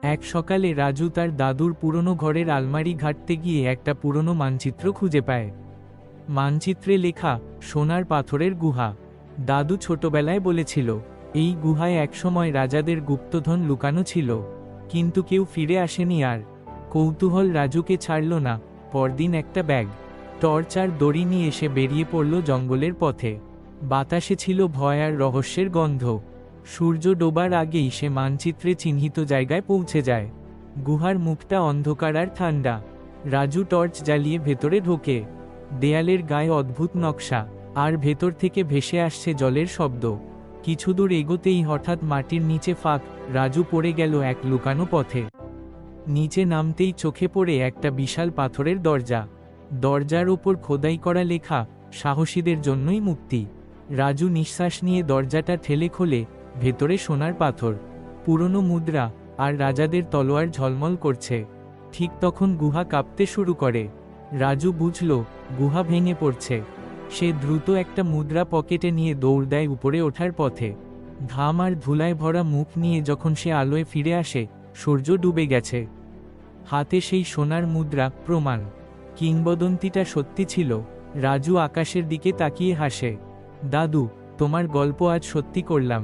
এক সকালে রাজু তার দাদুর পুরনো ঘরের আলমারি ঘাঁটতে গিয়ে একটা পুরনো মানচিত্র খুঁজে পায়। মানচিত্রে লেখা সোনার পাথরের গুহা। দাদু ছোটবেলায় বলেছিল এই গুহায় একসময় রাজাদের গুপ্তধন লুকানো ছিল, কিন্তু কেউ ফিরে আসেনি আর। কৌতূহল রাজুকে ছাড়ল না। পরদিন একটা ব্যাগ, টর্চ আর দড়ি নিয়ে এসে বেরিয়ে পড়ল জঙ্গলের পথে। বাতাসে ছিল ভয় আর রহস্যের গন্ধ। সূর্য ডোবার আগেই সে মানচিত্রে চিহ্নিত জায়গায় পৌঁছে যায়। গুহার মুখটা অন্ধকার আর ঠান্ডা। রাজু টর্চ জ্বালিয়ে ভেতরে ঢোকে। দেয়ালের গায়ে অদ্ভুত নকশা, আর ভেতর থেকে ভেসে আসছে জলের শব্দ। কিছু দূর এগোতেই হঠাৎ মাটির নিচে ফাঁক। রাজু পড়ে গেল এক লুকানো পথে। নিচে নামতেই চোখে পড়ে একটা বিশাল পাথরের দরজা। দরজার ওপর খোদাই করা লেখা সাহসীদের জন্যই মুক্তি। রাজু নিঃশ্বাস নিয়ে দরজাটা ঠেলে খোলে। ভেতরে সোনার পাথর, পুরনো মুদ্রা আর রাজাদের তলোয়ার ঝলমল করছে। ঠিক তখন গুহা কাঁপতে শুরু করে। রাজু বুঝল গুহা ভেঙে পড়ছে। সে দ্রুত একটা মুদ্রা পকেটে নিয়ে দৌড় দেয় উপরে ওঠার পথে। ঘাম আর ধুলায় ভরা মুখ নিয়ে যখন সে আলোয় ফিরে আসে, সূর্য ডুবে গেছে। হাতে সেই সোনার মুদ্রা, প্রমাণ কিংবদন্তিটা সত্যি ছিল। রাজু আকাশের দিকে তাকিয়ে হাসে। দাদু, তোমার গল্প আজ সত্যি করলাম।